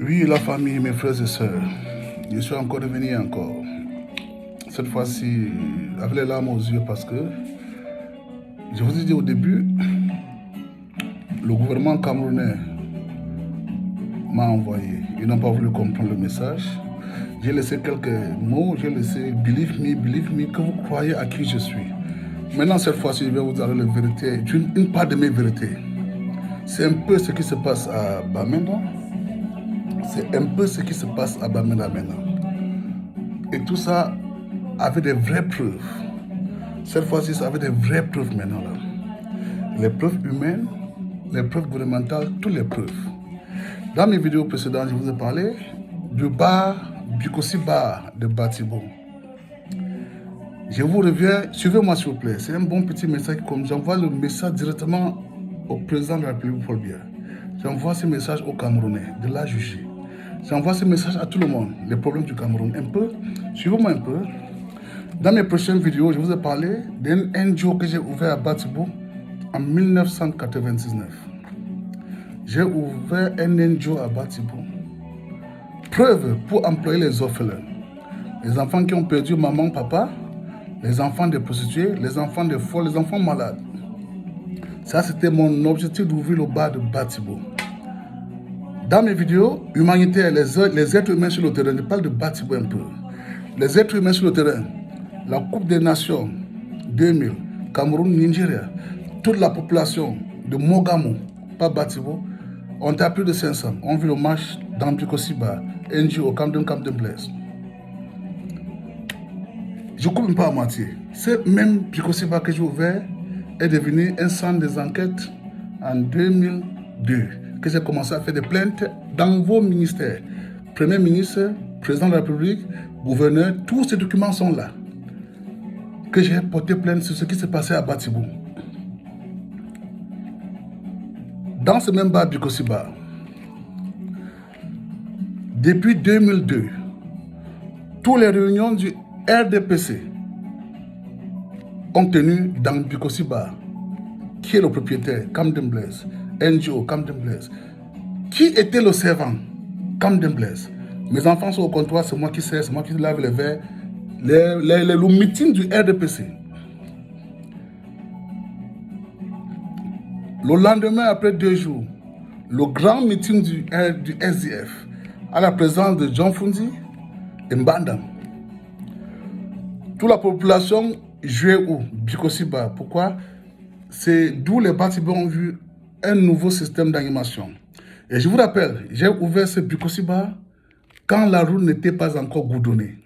Oui, la famille, mes frères et sœurs, je suis encore revenu encore. Cette fois-ci, avec les larmes aux yeux parce que, je vous ai dit au début, le gouvernement camerounais m'a envoyé. Ils n'ont pas voulu comprendre le message. J'ai laissé quelques mots, j'ai laissé believe me, que vous croyez à qui je suis. Maintenant, cette fois-ci, je vais vous donner la vérité, une part de mes vérités. C'est un peu ce qui se passe à Bamenda. C'est un peu ce qui se passe à Bamenda maintenant. Et tout ça avec des vraies preuves. Cette fois-ci, ça avait des vraies preuves maintenant. Là. Les preuves humaines, les preuves gouvernementales, toutes les preuves. Dans mes vidéos précédentes, je vous ai parlé du bar, Bikosi Bar de Batibo. Je vous reviens, suivez-moi s'il vous plaît. C'est un bon petit message comme j'envoie le message directement au président de la République Paul Biya. J'envoie ce message aux Camerounais de la juger. J'envoie ce message à tout le monde, les problèmes du Cameroun. Un peu, suivez-moi un peu. Dans mes prochaines vidéos, je vous ai parlé d'un NGO que j'ai ouvert à Batibo en 1999. J'ai ouvert un NGO à Batibo. Preuve pour employer les orphelins. Les enfants qui ont perdu maman, papa, les enfants des prostituées, les enfants des folles, les enfants malades. Ça, c'était mon objectif d'ouvrir le bar de Batibo. Dans mes vidéos humanitaires, les êtres humains sur le terrain, je parle de Batibo un peu. Les êtres humains sur le terrain, la Coupe des Nations 2000, Cameroun, Nigeria, toute la population de Mogamo, pas Batibo, on a plus de 500. On vit le match dans Bikosi Bar, NGO, Camden Place. Je ne coupe pas à moitié. Ce même Bikosi Bar que j'ai ouvert est devenu un centre des enquêtes en 2002, que j'ai commencé à faire des plaintes dans vos ministères. Premier ministre, président de la République, gouverneur, tous ces documents sont là. Que j'ai porté plainte sur ce qui s'est passé à Batibo. Dans ce même bar Bikosi Bar, depuis 2002, toutes les réunions du RDPC ont tenu dans Bikosi Bar, qui est le propriétaire, Camden Place, NGO, Camden Place. Qui était le servant? Camden Place. Mes enfants sont au comptoir, c'est moi qui sers, c'est moi qui lave les verres. Le meeting du RDPC. Le lendemain, après 2 jours, le grand meeting du SDF, à la présence de John Fundi et Mbandam. Toute la population jouait où? Bikosi Bar. Pourquoi? C'est d'où les Batibés ont vu un nouveau système d'animation. Et je vous rappelle, j'ai ouvert ce Bikosi Bar quand la route n'était pas encore goudronnée.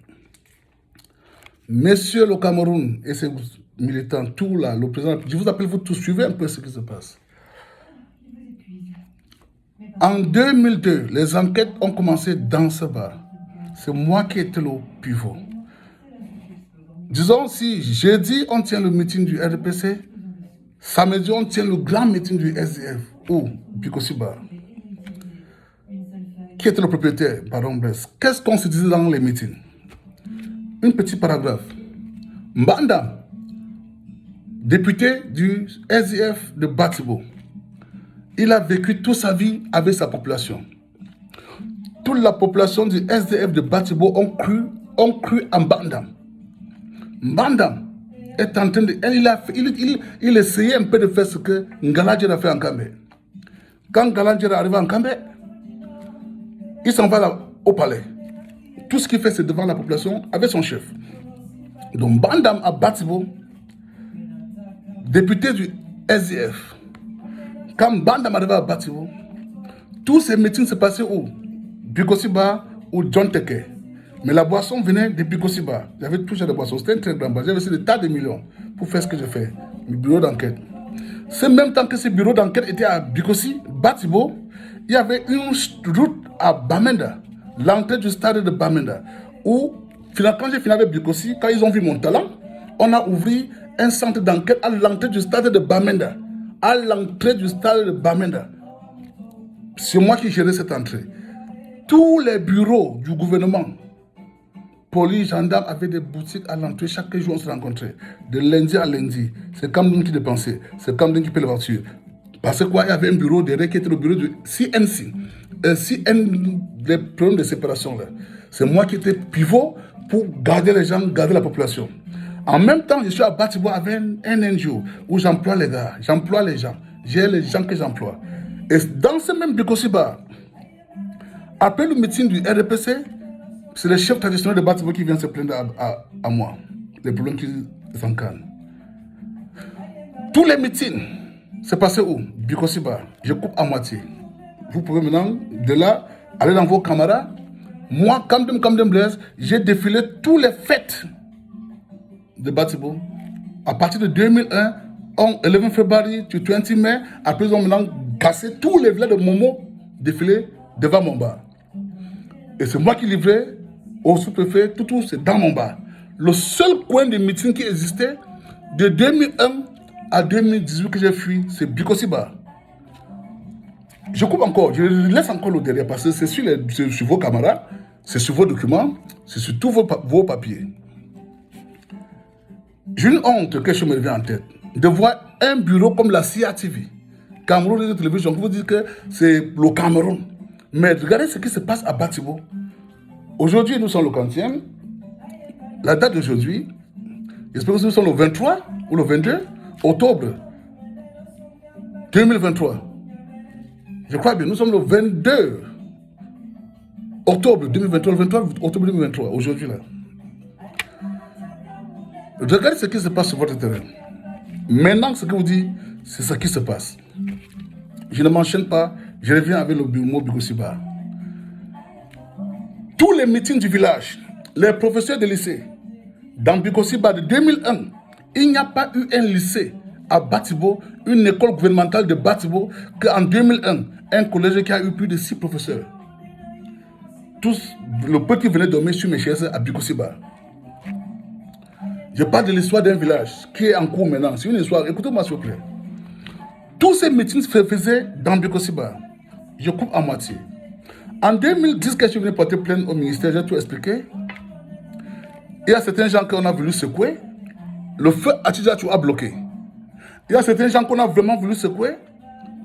Messieurs le Cameroun et ses militants, tout là, le président, je vous appelle, vous tous, suivez un peu ce qui se passe. En 2002, les enquêtes ont commencé dans ce bar. C'est moi qui étais le pivot. Disons, si jeudi, on tient le meeting du RDPC, samedi, on tient le grand meeting du SDF, ou Bikosi Bar. Qui était le propriétaire? Pardon, Brest. Qu'est-ce qu'on se disait dans les meetings? Un petit paragraphe. Mbandam, député du SDF de Batibo, il a vécu toute sa vie avec sa population. Toute la population du SDF de Batibo ont cru en Mbandam. Mbandam est en train de... Il essayait un peu de faire ce que Ngaladjer a fait en Kambé. Quand Ngaladjer est arrivé en Kambé, il s'en va là, au palais. Tout ce qu'il fait, c'est devant la population avec son chef. Donc Mbandam à Batibo, député du SDF. Quand Mbandam arrive à Batibo, tous ces meetings se passaient où? Bikosi Bar ou John Teke. Mais la boisson venait de Bikosi Bar. J'avais touché de boisson. C'était un très grand bar. J'avais aussi des tas de millions pour faire ce que je fais. Le bureau d'enquête. C'est même temps que ce bureau d'enquête était à Bikosi, Batibo, il y avait une route à Bamenda, l'entrée du stade de Bamenda, où, quand j'ai fini avec Bikosi, quand ils ont vu mon talent, on a ouvert un centre d'enquête à l'entrée du stade de Bamenda. À l'entrée du stade de Bamenda. C'est moi qui gérais cette entrée. Tous les bureaux du gouvernement, police, gendarmes, avaient des boutiques à l'entrée. Chaque jour, on se rencontrait. De lundi à lundi. C'est Camden qui dépensait. C'est Camden qui paie les voitures. Parce que quoi, il y avait un bureau derrière qui était le bureau du CNC. les problèmes de séparation là, c'est moi qui étais pivot pour garder les gens, garder la population. En même temps, je suis à Batibo avec un NGO où j'emploie les gars, j'emploie les gens, j'ai les gens que j'emploie. Et dans ce même Bikosiba, après le meeting du RDPC, c'est le chef traditionnel de Batibo qui vient se plaindre à moi, les problèmes qu'ils encanent. Tous les meetings, c'est passé où? Bikosiba, je coupe à moitié. Vous pouvez maintenant, de là, aller dans vos camarades. Moi, Kamdem Blaise, j'ai défilé tous les fêtes de Batibo. À partir de 2001, on 11 février, to 20 mai, après ils ont maintenant cassé tous les villages de Momo défilés devant mon bar. Et c'est moi qui livrais au sous-préfet, tout, c'est dans mon bar. Le seul coin de meeting qui existait, de 2001 à 2018 que j'ai fui, c'est Bikosiba. Je coupe encore, je laisse encore le derrière parce que c'est sur vos camarades, c'est sur vos documents, c'est sur tous vos papiers. J'ai une honte, quelque chose me revient en tête, de voir un bureau comme la CRTV, Cameroun de télévision, vous dites que c'est le Cameroun. Mais regardez ce qui se passe à Batibo. Aujourd'hui, nous sommes le 40e. La date d'aujourd'hui, j'espère que nous sommes le 23 ou le 22 octobre 2023. Je crois bien, nous sommes le 22 octobre 2023, le 23 octobre 2023, aujourd'hui là. Regardez ce qui se passe sur votre terrain. Maintenant, ce que vous dites, c'est ce qui se passe. Je ne m'enchaîne pas, je reviens avec le mot Bikosiba. Tous les meetings du village, les professeurs de lycée, dans Bikosiba de 2001, il n'y a pas eu un lycée à Batibo, une école gouvernementale de Batibo, qu'en 2001, un collège qui a eu plus de 6 professeurs. Tous, le petit venait dormir sur mes chaises à Bikosiba. Je parle de l'histoire d'un village qui est en cours maintenant. C'est une histoire, écoutez-moi s'il vous plaît. Tous ces meetings se faisaient dans Bikosiba. Je coupe à moitié. En 2010, quand je suis venu porter plainte au ministère, j'ai tout expliqué. Il y a certains gens qu'on a voulu secouer. Le feu Atidjatou a bloqué. Il y a certains gens qu'on a vraiment voulu secouer.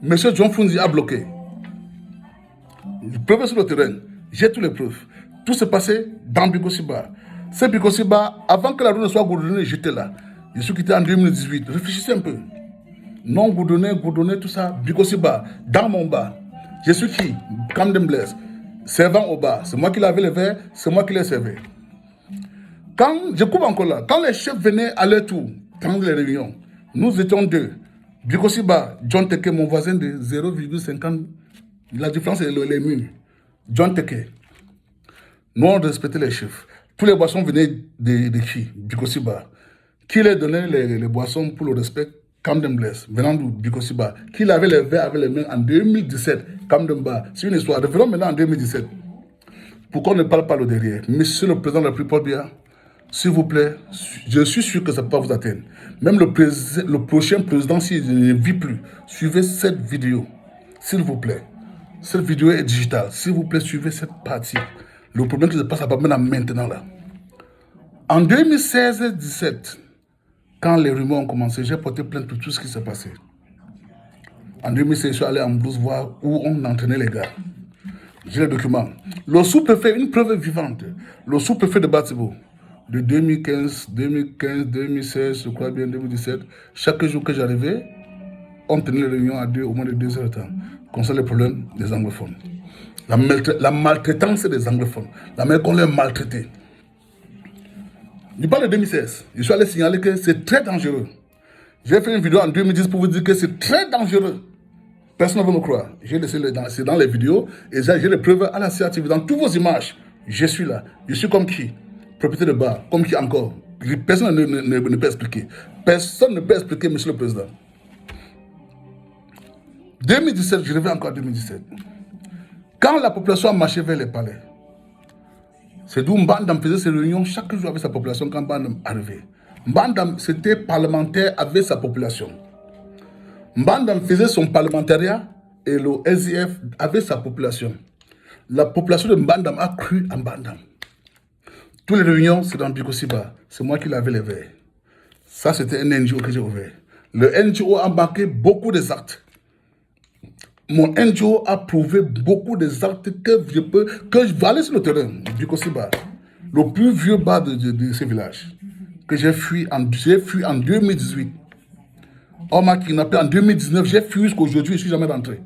M. John Fundi a bloqué. Preuve sur le terrain. J'ai toutes les preuves. Tout s'est passé dans Bikosiba. C'est Bikosiba, avant que la rue ne soit goudronnée, j'étais là. Je suis quitté en 2018. Réfléchissez un peu. Non goudronné, tout ça. Bikosiba, dans mon bar. Je suis qui? Kamdem Blaise. Servant au bar. C'est moi qui lavais les verres, c'est moi qui les servais. Quand, je coupe encore là, quand les chefs venaient à leur tour, prendre les réunions, nous étions 2. Bikosiba, John Teke, mon voisin de 0,50. La différence est les mines. John Teke. Nous, on respectait les chefs. Tous les boissons venaient de qui? Bikosiba. Qui leur donnait les boissons pour le respect? Kamdem Blaise, venant de Bikosiba. Qui lavait les verres avec les mains en 2017? Kamdem Ba. C'est une histoire. Revenons maintenant en 2017. Pourquoi on ne parle pas le derrière? Monsieur le président de la République, bien, s'il vous plaît, je suis sûr que ça ne peut pas vous atteindre. Même le prochain président, s'il ne vit plus, suivez cette vidéo. S'il vous plaît. Cette vidéo est digitale. S'il vous plaît, suivez cette partie. Le problème qui se passe à Bamena maintenant là. En 2016-17, quand les rumeurs ont commencé, j'ai porté plainte pour tout ce qui s'est passé. En 2016, je suis allé en Brousse voir où on entraînait les gars. J'ai les documents. Le sous-préfet, une preuve vivante. Le sous-préfet de Batibo, de 2015, 2016, je crois bien 2017, chaque jour que j'arrivais, on tenait les réunions à au moins de 2 heures de temps, concernant les problèmes des anglophones. La maltraitance des anglophones, la manière qu'on les maltraitait. Je parle de 2016. Je suis allé signaler que c'est très dangereux. J'ai fait une vidéo en 2010 pour vous dire que c'est très dangereux. Personne ne veut me croire. J'ai laissé c'est dans les vidéos et j'ai les preuves à la CRTV. Dans toutes vos images, je suis là. Je suis comme qui? Propriétaire de bar. Comme qui encore? Personne ne peut expliquer. Personne ne peut expliquer, monsieur le président. 2017, je reviens encore à 2017. Quand la population a marché vers les palais, c'est d'où Mbandam faisait ses réunions chaque jour avec sa population quand Mbandam arrivait. Mbandam, c'était parlementaire avec sa population. Mbandam faisait son parlementariat et le SIF avec sa population. La population de Mbandam a cru en Mbandam. Toutes les réunions, c'est dans Bikosiba. C'est moi qui lavais les verres. Ça, c'était un NGO que j'ai ouvert. Le NGO a marqué beaucoup des actes. mon NGO a prouvé beaucoup des actes que je vais aller sur le terrain du Kosiba, le plus vieux bar de ce village, que j'ai fui en 2018. On m'a kidnappé en 2019, j'ai fui jusqu'aujourd'hui, je ne suis jamais rentré.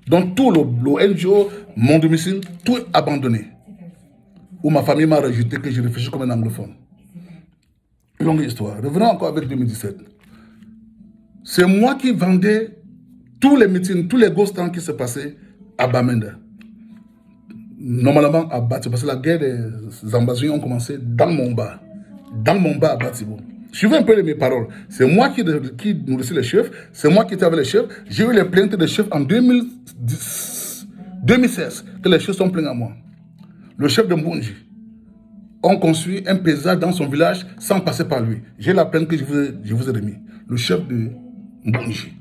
Donc tout le NGO, mon domicile, tout est abandonné. Où ma famille m'a rejeté, que je réfléchis comme un anglophone. Longue histoire. Revenons encore avec 2017. C'est moi qui vendais tous les meetings, tous les ghost towns qui se passaient à Bamenda. Normalement à Batibo, parce que la guerre des ambassades ont commencé dans mon bar. Dans mon bar à Batibo. Suivez un peu mes paroles. C'est moi qui nourrissais les chefs, c'est moi qui étais avec les chefs. J'ai eu les plaintes des chefs en 2016, que les chefs sont plaints à moi. Le chef de Mbunji, on construit un paysage dans son village sans passer par lui. J'ai la plainte que je vous ai remis. Le chef de Mbunji.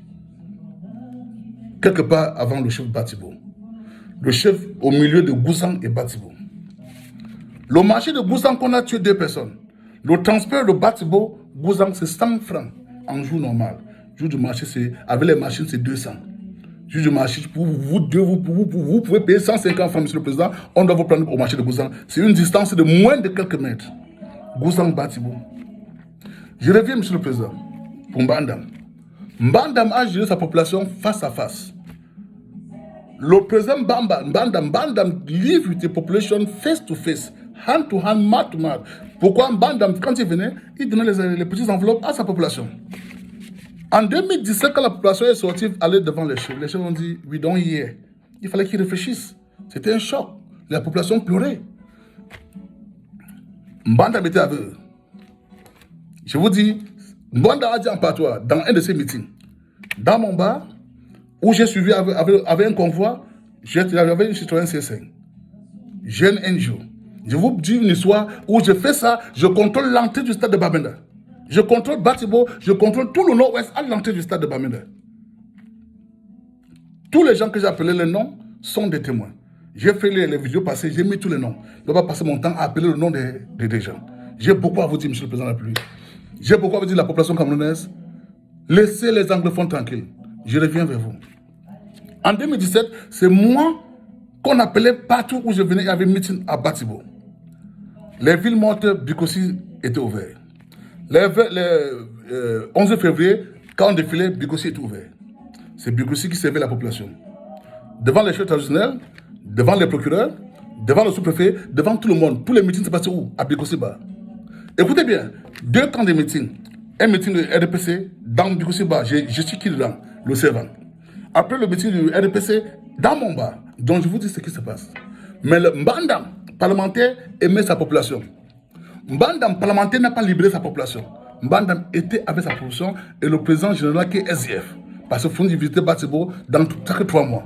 Quelque part avant le chef de Batibo. Le chef au milieu de Goussang et Batibo. Le marché de Goussang, qu'on a tué 2 personnes. Le transport de Batibo, Goussang, c'est 100 francs en jour normal. Jour du marché, avec les machines, c'est 200. Jour du marché, vous pouvez payer 150 francs, monsieur le président. On doit vous prendre au marché de Goussang. C'est une distance de moins de quelques mètres. Goussang, Batibo. Je reviens, monsieur le président, pour Mbandam. Mbandam a géré sa population face à face. Le président Mbandam live with the population face to face, hand to hand, mouth to mouth. Pourquoi Mbandam, quand il venait, il donnait les petites enveloppes à sa population. En 2017, quand la population est sortie, aller devant les chefs ont dit « We don't hear ». Il fallait qu'ils réfléchissent. C'était un choc. La population pleurait. Mbandam était avec eux. Je vous dis, Mbandam a dit en patois, dans un de ses meetings, dans mon bar, où j'ai suivi avec un convoi, j'avais une citoyenne C5, jeune NGO. Je vous dis une histoire où je fais ça, je contrôle l'entrée du stade de Bamenda. Je contrôle Batibo, je contrôle tout le nord-ouest à l'entrée du stade de Bamenda. Tous les gens que j'ai appelés les noms sont des témoins. J'ai fait les vidéos passées, j'ai mis tous les noms. Je ne vais pas passer mon temps à appeler le nom des gens. J'ai beaucoup à vous dire, monsieur le président de la République. J'ai beaucoup à vous dire de la population camerounaise. Laissez les anglophones tranquilles. Je reviens vers vous. En 2017, c'est moi qu'on appelait partout où je venais, il y avait un meeting à Batibo. Les villes mortes, Bikossi était ouvert. Le 11 février, quand on défilait, Bikossi était ouvert. C'est Bikossi qui servait la population. Devant les chefs traditionnels, devant les procureurs, devant le sous-préfet, devant tout le monde. Tous les meetings se passaient où? À Bikossi-Ba. Écoutez bien, 2 camps de meetings. Un meeting de RDPC dans Bikossi-Ba, je suis qui dedans? Le servant. Après le meeting du RDPC, dans mon bar. Donc je vous dis ce qui se passe. Mais le Mbandam parlementaire aimait sa population. Mbandam parlementaire n'a pas libéré sa population. Mbandam était avec sa population et le président général qui est SDF. Parce qu'il faut visiter Batibo dans chaque 3 mois.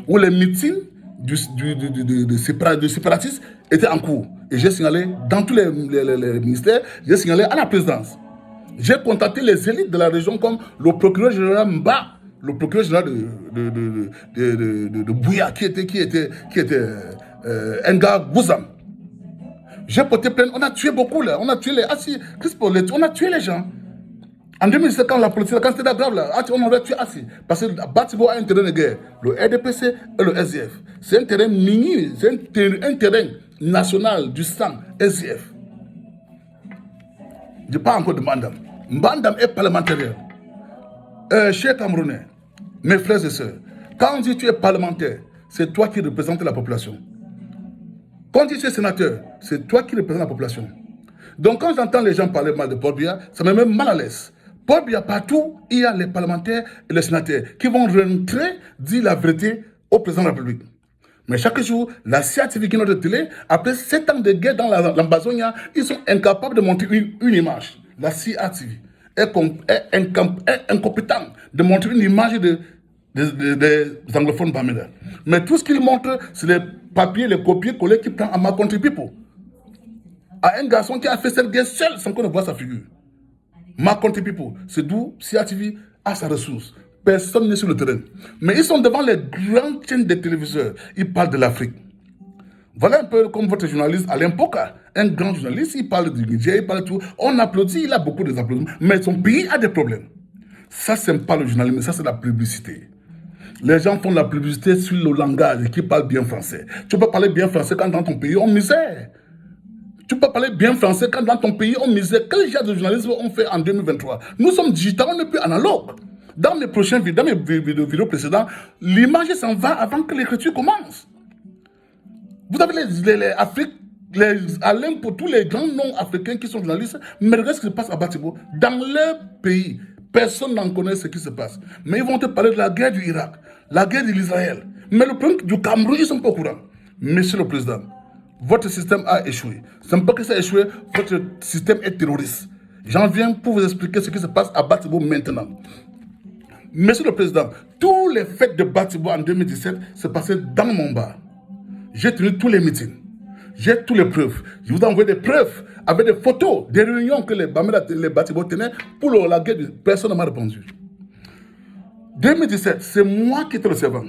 Où les meetings de séparatistes étaient en cours. Et j'ai signalé dans tous les ministères, j'ai signalé à la présidence. J'ai contacté les élites de la région comme le procureur général Mba, le procureur général de Bouya, qui était un gars Gouzam. J'ai porté plainte, on a tué beaucoup là, on a tué on a tué les gens. En 2017, quand la police, quand c'était grave là, on aurait tué Assi. Parce que Batibo a un terrain de guerre, le RDPC et le SDF. C'est un terrain mini, c'est un terrain national du sang SDF. Je parle encore de Mbandam. Mbandam est parlementaire. Chers Camerounais, mes frères et sœurs, quand on dit tu es parlementaire, c'est toi qui représentes la population. Quand on dit tu es sénateur, c'est toi qui représentes la population. Donc quand j'entends les gens parler mal de Paul Biya, ça me met mal à l'aise. Paul Biya, partout, il y a les parlementaires et les sénateurs qui vont rentrer, dire la vérité au président de la République. Mais chaque jour, la CIA-TV qui est notre télé, après 7 ans de guerre dans l'Ambazonia, ils sont incapables de montrer une image. La CIA-TV est incompétente de montrer une image des anglophones Bamenda. Mais tout ce qu'ils montrent, c'est les papiers, les copier-coller qui prennent à ma country people. À un garçon qui a fait cette guerre seul sans qu'on ne voit sa figure. Ma country people, c'est d'où CIA-TV a sa ressource. Personne n'est sur le terrain. Mais ils sont devant les grandes chaînes de téléviseurs. Ils parlent de l'Afrique. Voilà un peu comme votre journaliste Alain Poka. Un grand journaliste, il parle du Niger, il parle de tout. On applaudit, il a beaucoup d'applaudissements. Mais son pays a des problèmes. Ça, c'est pas le journalisme, ça, c'est la publicité. Les gens font la publicité sur le langage qui parle bien français. Tu peux parler bien français quand dans ton pays on misère. Tu peux parler bien français quand dans ton pays on misère. Quel genre de journalisme on fait en 2023? Nous sommes digitaux, on n'est plus analogue. Dans mes prochaines vidéos, dans mes vidéos précédentes, l'image s'en va avant que l'écriture commence. Vous avez Alain, pour tous les grands noms africains qui sont journalistes, mais regardez ce qui se passe à Batibo. Dans leur pays, personne n'en connaît ce qui se passe. Mais ils vont te parler de la guerre du Irak, la guerre de l'Israël. Mais le problème du Cameroun, ils ne sont pas au courant. Monsieur le Président, votre système a échoué. Ce n'est pas que ça a échoué, votre système est terroriste. J'en viens pour vous expliquer ce qui se passe à Batibo maintenant. Monsieur le Président, tous les fêtes de Batibo en 2017 se passaient dans mon bar. J'ai tenu tous les meetings. J'ai toutes les preuves. Je vous ai envoyé des preuves avec des photos, des réunions que les Batibo tenaient pour la guerre. Personne ne m'a répondu. 2017, c'est moi qui étais le servant.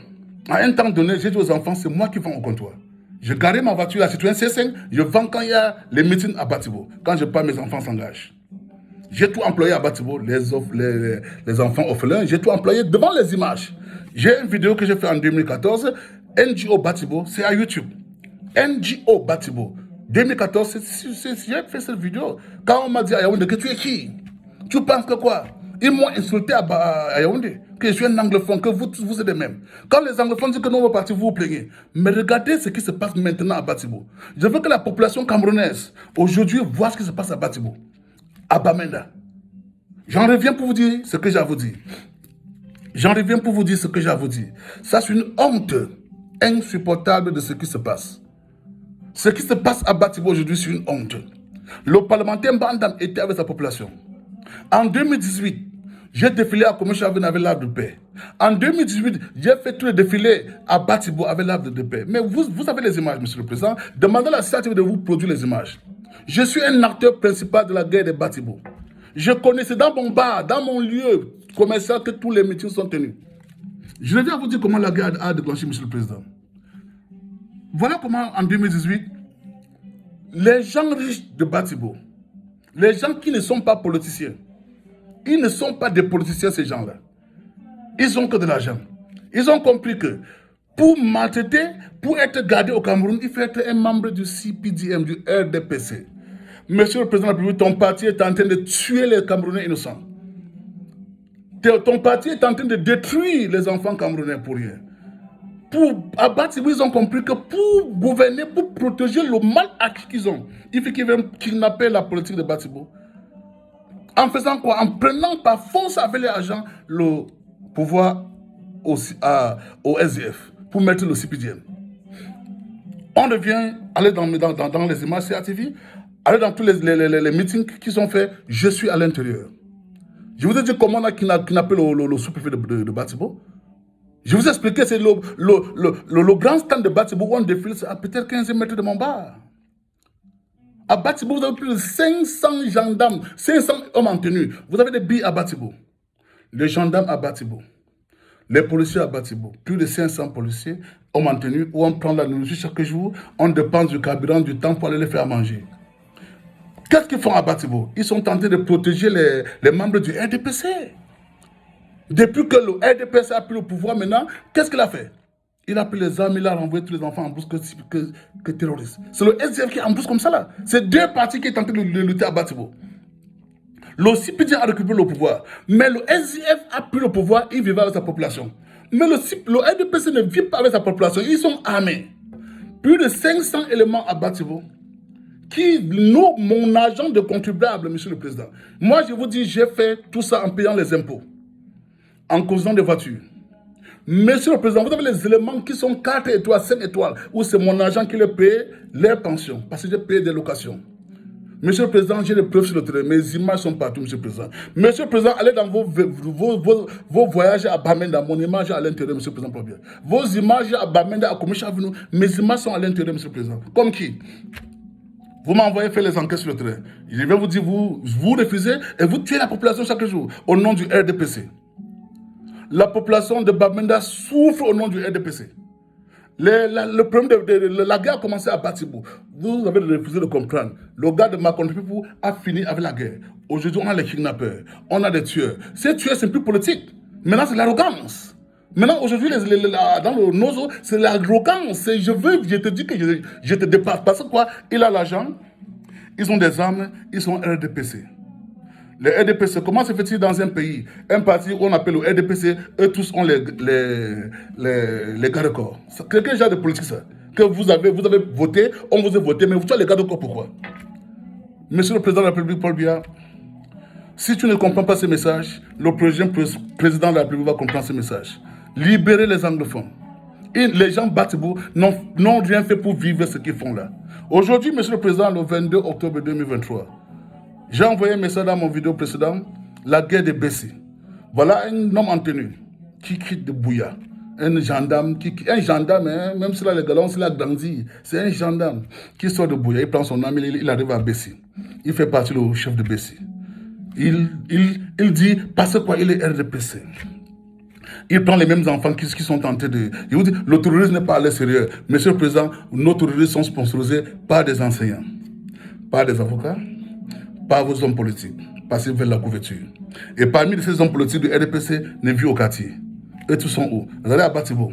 À un temps donné, j'ai dit aux enfants, c'est moi qui vends au comptoir. Je garais ma voiture à Citroën C5, je vends quand il y a les meetings à Batibo. Quand je pars, mes enfants s'engagent. J'ai tout employé à Batibo, les enfants orphelins, j'ai tout employé devant les images. J'ai une vidéo que j'ai faite en 2014, NGO Batibo, c'est à YouTube. NGO Batibo. 2014, j'ai fait cette vidéo. Quand on m'a dit à Yaoundé que tu es qui? Tu penses que quoi? Ils m'ont insulté à Yaoundé, que je suis un anglophone, que vous êtes les mêmes. Quand les anglophones disent que nous on va partir, vous vous plaignez. Mais regardez ce qui se passe maintenant à Batibo. Je veux que la population camerounaise, aujourd'hui, voit ce qui se passe à Batibo, à Bamenda. J'en reviens pour vous dire ce que j'ai à vous dire. J'en reviens pour vous dire ce que j'ai à vous dire. Ça, c'est une honte insupportable de ce qui se passe. Ce qui se passe à Batibo aujourd'hui, c'est une honte. Le parlementaire Mbandam était avec sa population. En 2018, j'ai défilé à Commission avec l'arbre de paix. En 2018, j'ai fait tous les défilés à Batibo avec l'arbre de paix. Mais vous avez les images, Monsieur le Président. Demandez à la CIATV de vous produire les images. Je suis un acteur principal de la guerre de Batibo. Je connaissais dans mon bar, dans mon lieu commercial que tous les meetings sont tenus. Je viens vous dire comment la guerre a déclenché, Monsieur le Président. Voilà comment, en 2018, les gens riches de Batibo, les gens qui ne sont pas politiciens, ils ne sont pas des politiciens, ces gens-là. Ils ont que de l'argent. Ils ont compris que pour maltraiter, pour être gardé au Cameroun, il faut être un membre du CPDM, du RDPC. Monsieur le Président de la République, ton parti est en train de tuer les Camerounais innocents. Ton parti est en train de détruire les enfants camerounais pour rien. À Batibo, ils ont compris que pour gouverner, pour protéger le mal acquis qu'ils ont, il faut qu'ils viennent kidnapper la politique de Batibo. En faisant quoi? En prenant par force avec les agents le pouvoir au SDF pour mettre le CPDM. On revient, aller dans les images CATV, aller dans tous les meetings qui sont faits, je suis à l'intérieur. Je vous ai dit comment on a kidnappé le sous-préfet de Batibo. Je vous ai expliqué, c'est le grand stand de Batibo où on défile à peut-être 15 mètres de mon bar. À Batibo, vous avez plus de 500 gendarmes, 500 hommes en tenue. Vous avez des billes à Batibo. Les gendarmes à Batibo. Les policiers à Batibo. Plus de 500 policiers, hommes en tenue, où on prend la nourriture chaque jour, on dépense du carburant, du temps pour aller les faire manger. Qu'est-ce qu'ils font à Batibo? Ils sont tentés de protéger les membres du RDPC. Depuis que le RDPC a pris le pouvoir maintenant, qu'est-ce qu'il a fait? Il a pris les armes, il a renvoyé tous les enfants en brousse que terroristes. C'est le SDF qui est en brousse comme ça là. C'est deux partis qui sont tentés de lutter à Batibo. Le CPD a récupéré le pouvoir. Mais le SDF a pris le pouvoir, il vivait avec sa population. Mais le RDPC ne vit pas avec sa population, ils sont armés. Plus de 500 éléments à Batibo qui nourrissent mon argent de contribuable, Monsieur le Président. Moi, je vous dis, j'ai fait tout ça en payant les impôts, en causant des voitures. Monsieur le Président, vous avez les éléments qui sont 4 étoiles, 5 étoiles, où c'est mon argent qui les paye, leurs pensions, parce que j'ai payé des locations. Monsieur le Président, j'ai des preuves sur le terrain, mes images sont partout, Monsieur le Président. Monsieur le Président, allez dans vos voyages à Bamenda, mon image est à l'intérieur, Monsieur le Président Probien. Vos images à Bamenda, à Commission Avenue, mes images sont à l'intérieur, Monsieur le Président. Comme qui? Vous m'envoyez faire les enquêtes sur le terrain. Je vais vous dire, vous refusez et vous tuez la population chaque jour au nom du RDPC. La population de Bamenda souffre au nom du RDPC. Le problème de la guerre a commencé à Batibo. Vous avez refusé de comprendre. Le gars de Makondipipo a fini avec la guerre. Aujourd'hui, on a les kidnappeurs, on a des tueurs. Ces tueurs, c'est plus politique. Maintenant, c'est l'arrogance. Maintenant, aujourd'hui, dans le Nozo, c'est l'arrogance. Je te dis que je te dépasse. Parce que quoi? Il a l'argent, ils ont des armes, ils sont RDPC. Les RDPC, comment se fait-il dans un pays, un parti qu'on appelle le RDPC, eux tous ont les garde-corps. Quel genre de politique ça? Que vous avez voté, on vous a voté, mais vous avez les garde-corps, pourquoi? Monsieur le Président de la République, Paul Biya, si tu ne comprends pas ce message, le prochain président de la République va comprendre ce message. Libérez les anglophones. Et les gens Gbatibo n'ont rien fait pour vivre ce qu'ils font là. Aujourd'hui, Monsieur le Président, le 22 octobre 2023, j'ai envoyé un message dans mon vidéo précédente, la guerre de Bessie. Voilà un homme en tenue qui quitte de Bouya. Un gendarme, hein, même si là les galons, s'il a grandi, c'est un gendarme qui sort de Bouya, il prend son arme, il arrive à Bessie. Il fait partie du chef de Bessie. Il dit, parce quoi il est RDPC. Il prend les mêmes enfants qui sont tentés de... Je vous dis, le terrorisme n'est pas à l'extérieur. Monsieur le Président, nos terroristes sont sponsorisés par des enseignants, par des avocats, par vos hommes politiques, parce qu'ils veulent la couverture. Et parmi ces hommes politiques du RDPC, n'est vu au quartier. Eux tous sont où? Regardez à Gbatibo.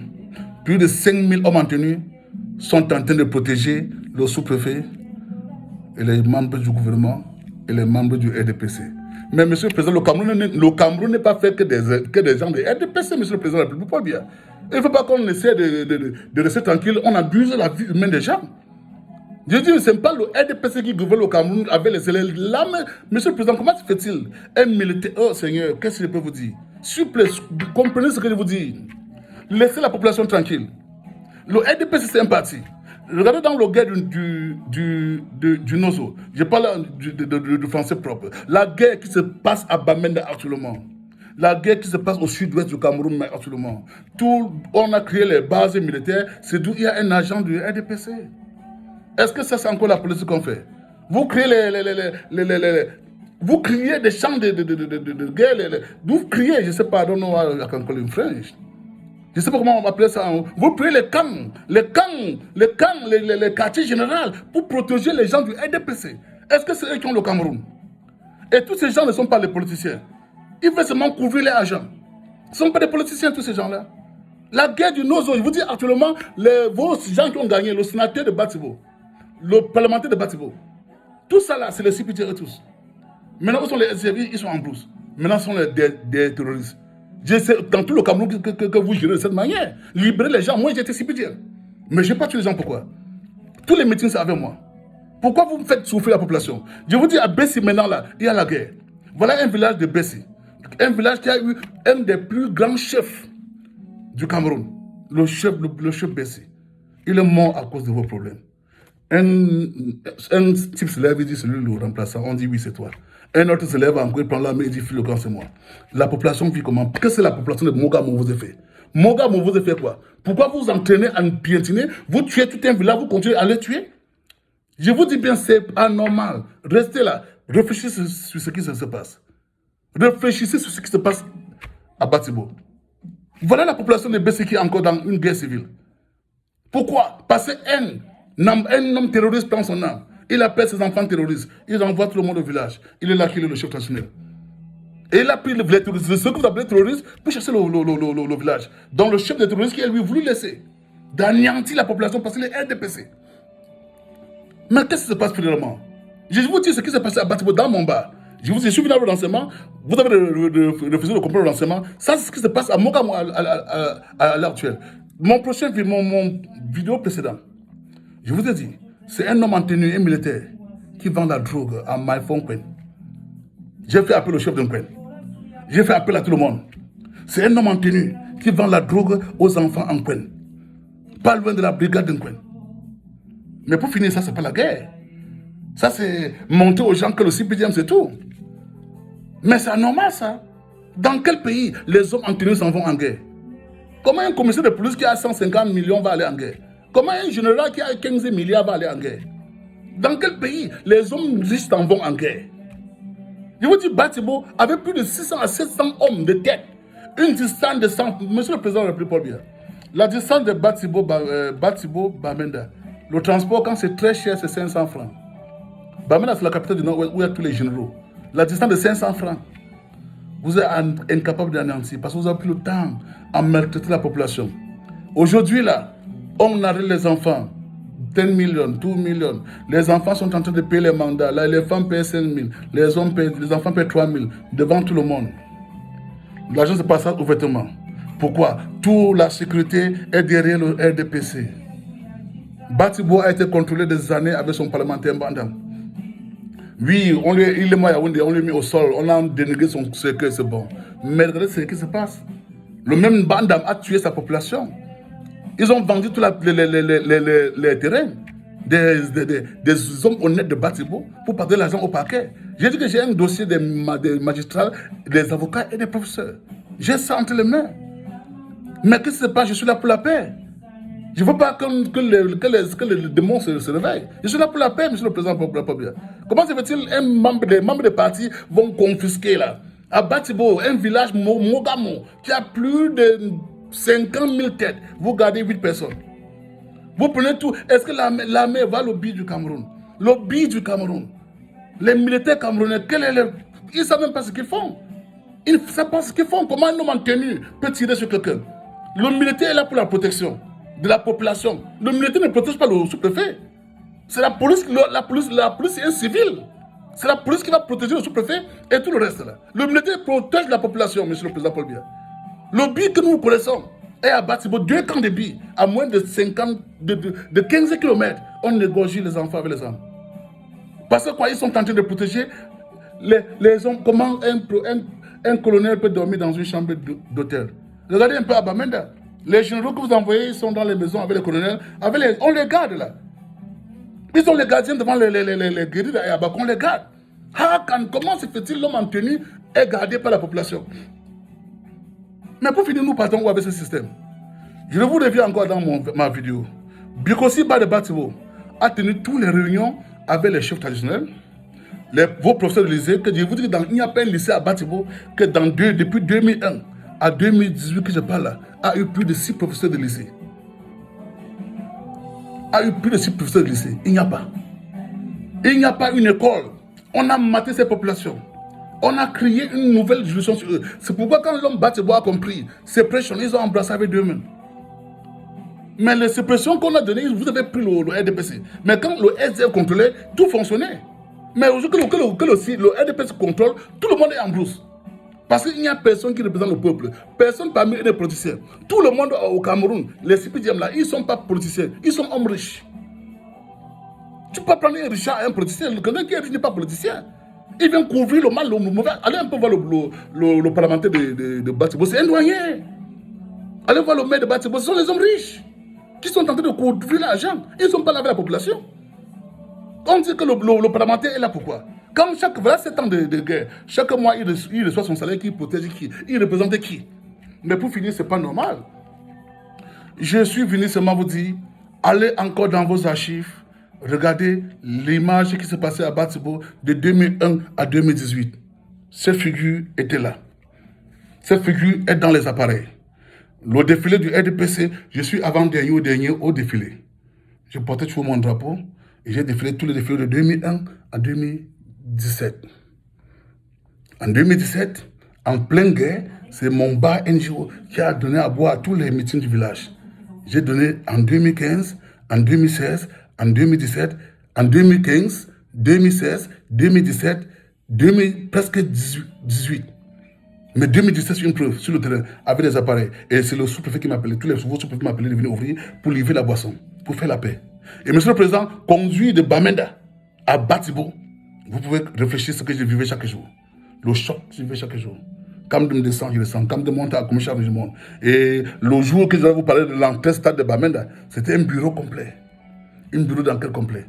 Plus de 5000 hommes en tenue sont en train de protéger le sous-préfet et les membres du gouvernement et les membres du RDPC. Mais Monsieur le Président, le Cameroun n'est pas fait que des gens de RDPC, Monsieur le Président de la République, pas bien. Il ne faut pas qu'on essaie de rester tranquille, on abuse la vie humaine des gens. Je dis, ce n'est pas le RDPC qui gouverne le Cameroun avec les lames. Monsieur le Président, comment se fait-il? Un militaire, oh Seigneur, qu'est-ce que je peux vous dire? S'il vous plaît, comprenez ce que je vous dis. Laissez la population tranquille. Le RDPC, c'est un parti. Regardez dans le guerre du Nozo. Je parle du français propre. La guerre qui se passe à Bamenda actuellement. La guerre qui se passe au sud-ouest du Cameroun actuellement. On a créé les bases militaires. C'est d'où il y a un agent du RDPC. Est-ce que ça, c'est encore la politique qu'on fait? Vous créez vous criez des chants de guerre. Vous criez, je ne sais pas, I don't know how I can call it in French. Je ne sais pas comment on va appeler ça. Vous priez les quartiers généraux pour protéger les gens du RDPC. Est-ce que c'est eux qui ont le Cameroun? Et tous ces gens ne sont pas les politiciens. Ils veulent seulement couvrir les agents. Ce ne sont pas des politiciens, tous ces gens-là. La guerre du Nozo, je vous dis actuellement, vos gens qui ont gagné, le sénateur de Gbatibo, le parlementaire de Gbatibo, tout ça là, c'est les CPT tous. Maintenant, où sont les SCV? Ils sont en blouse. Maintenant, ce sont des terroristes. Dans tout le Cameroun que vous gérez de cette manière. Libérer les gens. Moi, j'étais CPT. Mais je n'ai pas tué les gens, pourquoi? Tous les meetings, c'est avec moi. Pourquoi vous me faites souffrir la population? Je vous dis, à Bessie, maintenant, là, il y a la guerre. Voilà un village de Bessie. Un village qui a eu un des plus grands chefs du Cameroun. Le chef Bessie. Il est mort à cause de vos problèmes. Un type se lève et dit, c'est lui le remplaçant. On dit, oui, c'est toi. Un autre se lève encore, il prend l'arme et dit, le grand, c'est moi. La population vit comment? Qu'est-ce que c'est la population de Moga vous a fait? Moga vous a fait quoi? Pourquoi vous entraînez à piétiner? Vous tuez tout un village, vous continuez à les tuer? Je vous dis bien, c'est anormal. Restez là. Réfléchissez sur ce qui se passe. Réfléchissez sur ce qui se passe à Gbatibo. Voilà la population de Bessie qui est encore dans une guerre civile. Pourquoi? Parce qu'un homme terroriste prend son âme. Il appelle ses enfants terroristes. Il envoie tout le monde au village. Il est là qu'il est le chef traditionnel. Et il a pris les terroristes, ce que vous appelez terroristes, pour chercher le village. Donc le chef des terroristes qui a lui voulu laisser d'anéantir la population parce qu'il est RDPC. Mais qu'est-ce qui se passe finalement? Je vous dis ce qui s'est passé à Gbatibo dans mon bar. Je vous ai suivi dans le renseignement. Vous avez refusé de comprendre le renseignement. Ça, c'est ce qui se passe à Mogamo à l'heure actuelle. Mon vidéo précédent, je vous ai dit, c'est un homme en tenue, un militaire, qui vend la drogue à Maïfon Kwen. J'ai fait appel au chef d'un Kwen. J'ai fait appel à tout le monde. C'est un homme en tenue qui vend la drogue aux enfants en Kwen. Pas loin de la brigade d'un Kwen. Mais pour finir, ça, c'est pas la guerre. Ça, c'est montrer aux gens que le CPDM, c'est tout. Mais c'est anormal, ça. Dans quel pays les hommes en tenue s'en vont en guerre? Comment un commissaire de police qui a 150 millions va aller en guerre? Comment un général qui a 15 milliards va aller en guerre? Dans quel pays les hommes riches s'en vont en guerre? Je vous dis, Gbatibo avait plus de 600 à 700 hommes de tête. Une distance de 100... Monsieur le Président de la République, bien. La distance de Gbatibo-Bamenda, le transport, quand c'est très cher, c'est 500 francs. Bamenda, c'est la capitale du Nord où il y a tous les généraux. La distance de 500 francs. Vous êtes incapable d'anéantir parce que vous avez pris le temps à maltraiter la population. Aujourd'hui, là, on arrête les enfants. 10 millions, 2 millions. Les enfants sont en train de payer les mandats. Là, les femmes payent 5 000. Les enfants payent 3 000 devant tout le monde. L'argent se passe ouvertement. Pourquoi? Toute la sécurité est derrière le RDPC. Batibo a été contrôlé des années avec son parlementaire Mbandam. Oui, il est moyen, on l'a mis au sol, on a dénégué son cercueil, c'est bon. Mais regardez ce qui se passe. Le même Mbandam a tué sa population. Ils ont vendu tous les terrains des hommes honnêtes de Batibo pour passer l'argent au parquet. J'ai dit que j'ai un dossier des magistrats, des avocats et des professeurs. J'ai ça entre les mains. Mais qu'est-ce qui se passe? Je suis là pour la paix. Je ne veux pas que les démons se réveillent. Je suis là pour la paix, monsieur le président Popia. Comment se fait-il un membre des partis vont confisquer là, à Batibo, un village Mogamo, qui a plus de 50 000 têtes, vous gardez 8 personnes. Vous prenez tout. Est-ce que l'armée va au lobby du Cameroun? Lobby du Cameroun. Les militaires camerounais, ils ne savent même pas ce qu'ils font. Ils ne savent pas ce qu'ils font. Comment un homme en tenue peut tirer sur quelqu'un? Le militaire est là pour la protection de la population. Le militaire ne protège pas le sous-préfet. C'est la police, la police est un civil. C'est la police qui va protéger le sous-préfet et tout le reste là. Le militaire protège la population, monsieur le président Paul Biya. Le billes que nous connaissons est à Batibo, 2 camps de billes, à moins de 15 km. On égorge les enfants avec les armes. Parce que quoi, ils sont en train de protéger les hommes. Comment un colonel peut dormir dans une chambre d'hôtel? Regardez un peu à Bamenda. Les généraux que vous envoyez, ils sont dans les maisons avec les colonels. On les garde là. Ils sont les gardiens devant les guéris là, on les garde. Comment se fait-il l'homme en tenue est gardé par la population? Mais pour finir, nous partons où avec ce système? Je vous reviens encore dans ma vidéo. Bikosi Ba de Batibo a tenu toutes les réunions avec les chefs traditionnels, vos professeurs de lycée, que je vous dis qu'il n'y a pas un lycée à Batibo que depuis 2001 à 2018 que je parle là, a eu plus de 6 professeurs de lycée. Il n'y a pas. Il n'y a pas une école. On a maté ces populations. On a créé une nouvelle juridiction sur eux. C'est pourquoi quand l'homme Batibo a compris ces pressions, ils ont embrassé avec 2 mains. Mais les suppressions qu'on a données, vous avez pris le RDPC. Mais quand le SDF contrôlait, tout fonctionnait. Mais aujourd'hui que le RDPC contrôle, tout le monde est en brousse. Parce qu'il n'y a personne qui représente le peuple. Personne parmi eux n'est politicien. Tout le monde au Cameroun, les CPDM là, ils ne sont pas politiciens. Ils sont hommes riches. Tu peux prendre un Richard et un politicien. Quelqu'un qui est riche n'est pas politicien. Il vient couvrir le mal, le mauvais. Allez un peu voir le parlementaire de Batibo. C'est un doyen. Allez voir le maire de Batibo. Ce sont les hommes riches qui sont en train de couvrir l'argent. Ils ne sont pas là avec la population. On dit que le parlementaire est là pourquoi? Quand chaque 7 ans de guerre, chaque mois, il reçoit son salaire qui protège qui? Il représente qui? Mais pour finir, ce n'est pas normal. Je suis venu seulement vous dire, allez encore dans vos archives, regardez l'image qui s'est passée à Batibo de 2001 à 2018. Cette figure était là. Cette figure est dans les appareils. Le défilé du RDPC, je suis avant-dernier au défilé. Je portais toujours mon drapeau et j'ai défilé tous les défilés de 2001 à 2017. En 2017, en pleine guerre, c'est mon bar NGO qui a donné à boire à tous les meetings du village. J'ai donné en 2015, en 2016, en 2017, en 2015, 2016, 2017, presque 18. Mais 2017, c'est une preuve sur le terrain, avec des appareils. Et c'est le sous-préfet qui m'appelait, tous les sous-préfets m'appelaient de venir ouvrir pour livrer la boisson, pour faire la paix. Et monsieur le président, conduit de Bamenda à Batibo, vous pouvez réfléchir à ce que je vivais chaque jour. Le choc que je vivais chaque jour. Quand je me descends, je descends. Quand je monte à Commissaire du monde. Et le jour que je vais vous parler de l'entrée stade de Bamenda, c'était un bureau complet. Un bureau d'enquête complet.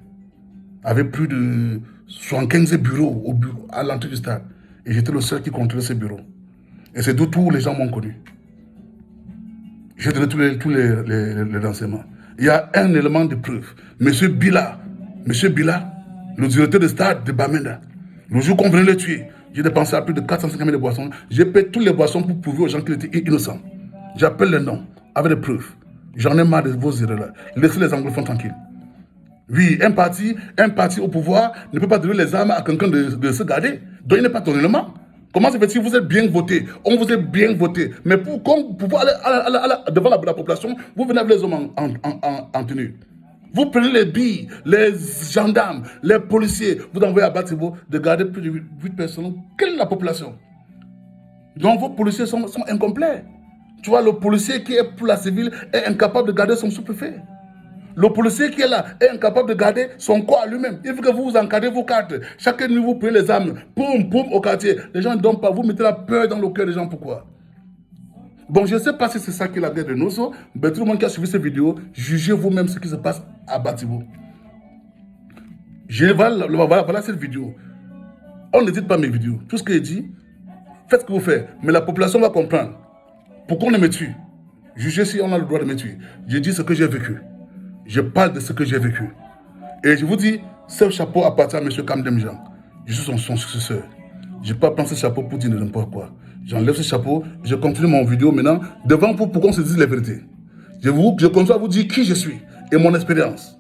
Avec plus de 75 bureaux à l'entrée du stade. Et j'étais le seul qui contrôlait ce bureau. Et c'est d'où tous les gens m'ont connu. J'ai donné tous les renseignements. Il y a un élément de preuve. Monsieur Bila, le directeur de stade de Bamenda, le jour qu'on venait le tuer, j'ai dépensé à plus de 450 000 de boissons. J'ai payé toutes les boissons pour prouver aux gens qu'ils étaient innocents. J'appelle les noms avec des preuves. J'en ai marre de vos erreurs-là. Laissez les anglophones tranquilles. Oui, un parti au pouvoir ne peut pas donner les armes à quelqu'un de se garder. Donc il n'est pas ton élément. Comment se fait-il que vous êtes bien voté? On vous est bien voté. Mais pour aller devant la population, vous venez avec les hommes en tenue. Vous prenez les billes, les gendarmes, les policiers, vous envoyez à Batibo de garder plus de 8 personnes. Quelle est la population? Donc vos policiers sont incomplets. Tu vois, le policier qui est pour la civile est incapable de garder son sous-préfet. Le policier qui est là est incapable de garder son corps à lui-même. Il faut que vous encadrez vos cartes. Chacun de vous prenez les armes. Poum, poum, au quartier. Les gens ne dorment pas. Vous mettez la peur dans le cœur des gens. Pourquoi? Bon, je ne sais pas si c'est ça qui est la guerre de Nosso, mais tout le monde qui a suivi cette vidéo, jugez vous-même ce qui se passe à Batibo. Voilà cette vidéo. On n'édite pas mes vidéos. Tout ce que je dis, faites ce que vous faites. Mais la population va comprendre. Pourquoi on me tue? Jugez si on a le droit de me tuer. Je dis ce que j'ai vécu. Je parle de ce que j'ai vécu. Et je vous dis, ce chapeau appartient à M. Kamdem Jean. Je suis son successeur. Je ne vais pas prendre ce chapeau pour dire n'importe quoi. J'enlève ce chapeau, je continue mon vidéo maintenant devant vous pour qu'on se dise la vérité. Je continue à vous dire qui je suis et mon expérience.